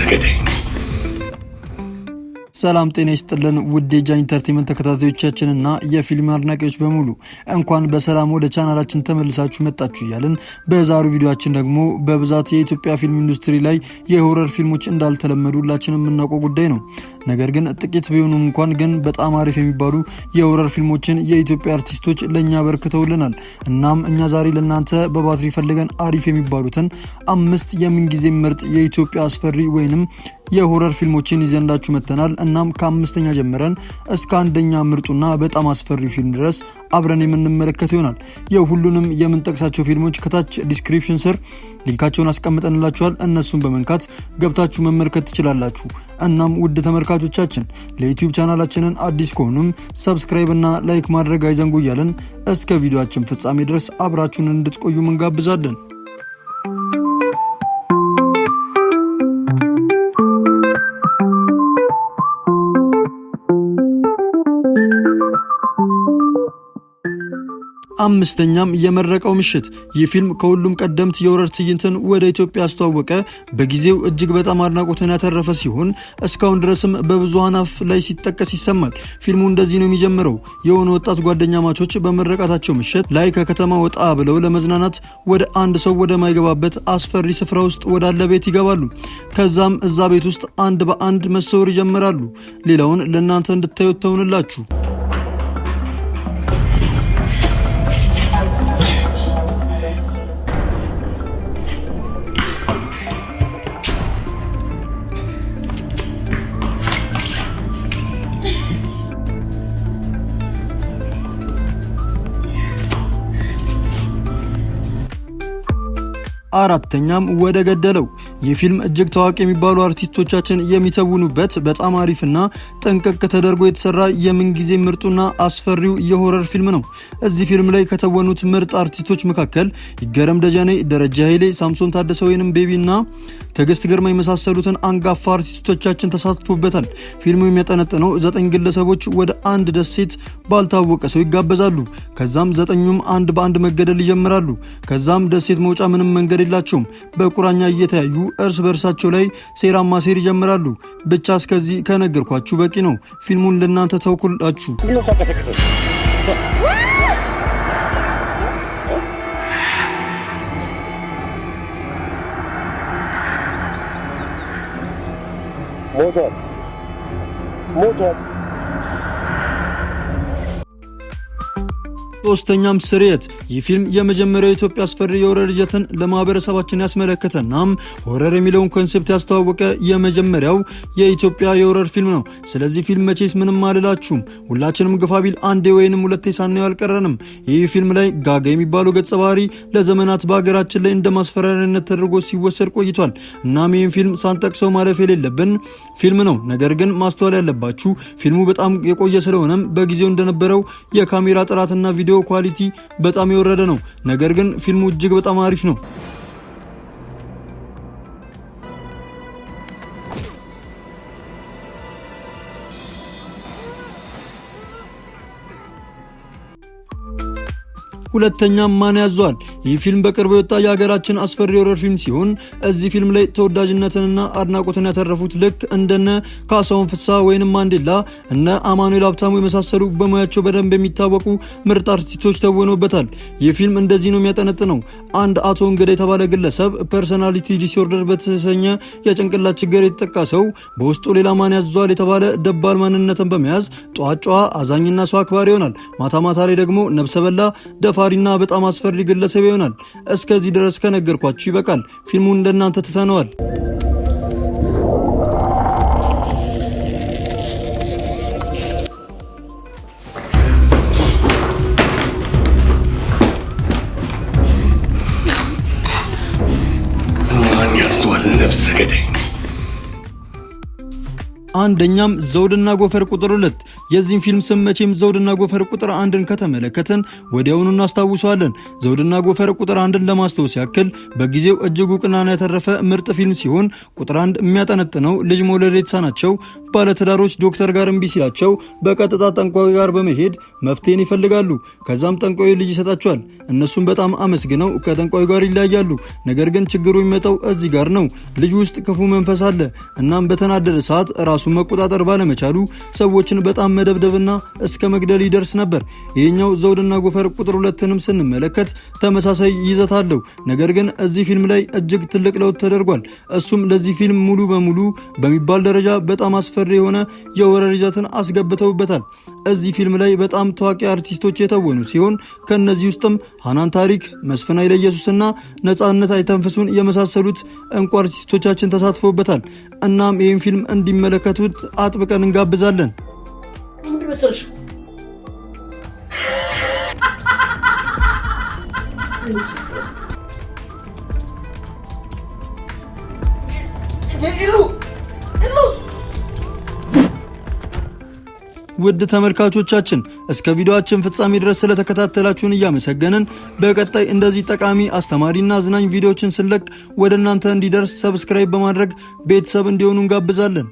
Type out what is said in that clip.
ገዳይ ሰላም ጤና ይስጥልን ውድ የጃ ኢንተርቴይንመንት ተከታታዮቻችንና የፊልም አድናቂዎች በሙሉ እንኳን በሰላም ወደ ቻናላችን ተመልሳችሁ መጣችሁ እያልን በዛሬው ቪዲዮአችን ደግሞ በብዛት የኢትዮጵያ ፊልም ኢንዱስትሪ ላይ የሆረር ፊልሞች እንዳልተለመዱ ሁላችንም የምናውቀው ጉዳይ ነው። ነገር ግን ጥቂት ቢሆኑም እንኳን ግን በጣም አሪፍ የሚባሉ የሆረር ፊልሞችን የኢትዮጵያ አርቲስቶች ለኛ በርክተውልናል። እናም እኛ ዛሬ ለናንተ በባትሪ ፈልገን አሪፍ የሚባሉትን 5 የምንጊዜ ምርጥ የኢትዮጵያ አስፈሪ ወይንም የሆረር ፊልሞችን ይዘንዳችሁ መተናል። እናም ከ5ኛ ጀምረን እስከ 1ኛ ምርጡና በጣም አስፈሪ ፊልም ድረስ አብረን የምንመለከት ይሆናል። የሁሉንም የምንጠቅሳቸው ፊልሞች ከታች ዲስክሪፕሽን ስር ሊንካቸውን አስቀምጠንላችኋል። እነሱን በመንካት ገብታችሁ መመልከት ትችላላችሁ። እናም ውድ ተመልካቾቻችን ለዩቲዩብ ቻናላችንን አዲስ ከሆኑም ሰብስክራይብ እና ላይክ ማድረግ አይዘንጉ እያልን እስከ ቪዲዮአችን ፍጻሜ ድረስ አብራችሁን እንድትቆዩ እንጋብዛለን። አምስተኛም የመረቀው ምሽት። ይህ ፊልም ከሁሉም ቀደምት የሆረር ትዕይንትን ወደ ኢትዮጵያ ያስተዋወቀ በጊዜው እጅግ በጣም አድናቆትን ያተረፈ ሲሆን እስካሁን ድረስም በብዙሃን አፍ ላይ ሲጠቀስ ይሰማል። ፊልሙ እንደዚህ ነው የሚጀምረው። የሆነ ወጣት ጓደኛ ማቾች በመረቃታቸው ምሽት ላይ ከከተማ ወጣ ብለው ለመዝናናት ወደ አንድ ሰው ወደ ማይገባበት አስፈሪ ስፍራ ውስጥ ወዳለ ቤት ይገባሉ። ከዛም እዛ ቤት ውስጥ አንድ በአንድ መሰወር ይጀምራሉ። ሌላውን ለእናንተ እንድታዩት ተውንላችሁ። አራተኛም ወደ ገደለው። ይህ ፊልም እጅግ ታዋቂ የሚባሉ አርቲስቶቻችን የሚተውኑበት በጣም አሪፍና ጥንቅቅ ተደርጎ የተሰራ የምንጊዜ ምርጡና አስፈሪው የሆረር ፊልም ነው። እዚህ ፊልም ላይ ከተወኑት ምርጥ አርቲስቶች መካከል ይገረም ደጀኔ፣ ደረጃ ኃይሌ፣ ሳምሶን ታደሰ ወይንም ቤቢና ትዕግስት ግርማ የመሳሰሉትን አንጋፋ አርቲስቶቻችን ተሳትፎበታል። ፊልሙ የሚያጠነጥነው 9 ግለሰቦች ወደ አንድ ደሴት ባልታወቀ ሰው ይጋበዛሉ። ከዛም 9ኙም አንድ በአንድ መገደል ይጀምራሉ። ከዛም ደሴት መውጫ ምንም መንገድ የላቸውም። በቁራኛ እየተያዩ እርስ በርሳቸው ላይ ሴራ ማሴር ይጀምራሉ። ብቻ እስከዚህ ከነገርኳችሁ በቂ ነው። ፊልሙን ለእናንተ ተውኩላችሁ። ሞቶር ሶስተኛም ስርየት። ይህ ፊልም የመጀመሪያው የኢትዮጵያ አስፈሪ የሆረር ይዘትን ለማህበረሰባችን ያስመለከተናም ሆረር የሚለውን ኮንሴፕት ያስተዋወቀ የመጀመሪያው የኢትዮጵያ የሆረር ፊልም ነው። ስለዚህ ፊልም መቼስ ምንም አልላችሁም። ሁላችንም ግፋቢል አንዴ ወይንም ሁለቴ ሳናየው አልቀረንም። ይህ ፊልም ላይ ጋጋ የሚባለው ገጸ ባህሪ ለዘመናት በሀገራችን ላይ እንደ ማስፈራሪያነት ተደርጎ ሲወሰድ ቆይቷል። እናም ይህን ፊልም ሳንጠቅሰው ማለፍ የሌለብን ፊልም ነው። ነገር ግን ማስተዋል ያለባችሁ ፊልሙ በጣም የቆየ ስለሆነም በጊዜው እንደነበረው የካሜራ ጥራትና ቪዲዮ ኳሊቲ በጣም የወረደ ነው። ነገር ግን ፊልሙ እጅግ በጣም አሪፍ ነው። ሁለተኛ ማን ያዟል። ይህ ፊልም በቅርቡ የወጣ የሀገራችን አስፈሪ ሆረር ፊልም ሲሆን እዚህ ፊልም ላይ ተወዳጅነትንና አድናቆትን ያተረፉት ልክ እንደነ ካሳሁን ፍስሐ ወይንም ማንዴላ እነ አማኑኤል ሀብታሙ የመሳሰሉ በሙያቸው በደንብ የሚታወቁ ምርጥ አርቲስቶች ተወነውበታል። ይህ ፊልም እንደዚህ ነው የሚያጠነጥነው። አንድ አቶ እንግዳ የተባለ ግለሰብ ፐርሰናሊቲ ዲስኦርደር በተሰኘ የጭንቅላት ችግር የተጠቃ ሰው በውስጡ ሌላ ማን ያዟል የተባለ ደባል ማንነትን በመያዝ ጧጫ አዛኝና ሰው አክባሪ ይሆናል። ማታ ማታ ላይ ደግሞ ነብሰ በላ ደፋሪና በጣም አስፈሪ ግለሰብ ይሆናል። እስከዚህ ድረስ ከነገርኳችሁ ይበቃል። ፊልሙን ለእናንተ ትተነዋል። አንደኛም ዘውድና ጎፈር ቁጥር 2። የዚህን ፊልም ስም መቼም ዘውድና ጎፈር ቁጥር 1ን ከተመለከትን ወዲያውኑ እናስታውሰዋለን። ዘውድና ጎፈር ቁጥር 1ን ለማስታወስ ያክል በጊዜው እጅግ እውቅናን ያተረፈ ምርጥ ፊልም ሲሆን ቁጥር 1 የሚያጠነጥነው ልጅ መውለድ የተሳናቸው ባለትዳሮች ዶክተር ጋር እምቢ ሲላቸው በቀጥታ ጠንቋይ ጋር በመሄድ መፍትሄን ይፈልጋሉ። ከዛም ጠንቋዩ ልጅ ይሰጣቸዋል። እነሱም በጣም አመስግነው ከጠንቋዩ ጋር ይለያያሉ። ነገር ግን ችግሩ የሚመጣው እዚህ ጋር ነው። ልጅ ውስጥ ክፉ መንፈስ አለ። እናም በተናደደ ሰዓት ራሱን መቆጣጠር ባለመቻሉ ሰዎችን በጣም መደብደብና እስከ መግደል ይደርስ ነበር። ይሄኛው ዘውድና ጎፈር ቁጥር 2ንም ስንመለከት ተመሳሳይ ይዘት አለው። ነገር ግን እዚህ ፊልም ላይ እጅግ ትልቅ ለውጥ ተደርጓል። እሱም ለዚህ ፊልም ሙሉ በሙሉ በሚባል ደረጃ በጣም አስፈሪ የሆነ የሆረር ይዘትን አስገብተውበታል። እዚህ ፊልም ላይ በጣም ታዋቂ አርቲስቶች የተወኑ ሲሆን ከነዚህ ውስጥም ሃናን ታሪክ፣ መስፍን ኃይለ ኢየሱስና ነጻነት አይተንፍሱን የመሳሰሉት እንቁ አርቲስቶቻችን ተሳትፈውበታል። እናም ይህን ፊልም እንዲመለከቱት አጥብቀን እንጋብዛለን። ውድ ተመልካቾቻችን እስከ ቪዲዮአችን ፍጻሜ ድረስ ስለተከታተላችሁን እያመሰገንን በቀጣይ እንደዚህ ጠቃሚ አስተማሪና አዝናኝ ቪዲዮዎችን ስለቅ ወደ እናንተ እንዲደርስ ሰብስክራይብ በማድረግ ቤተሰብ እንዲሆኑ እንጋብዛለን።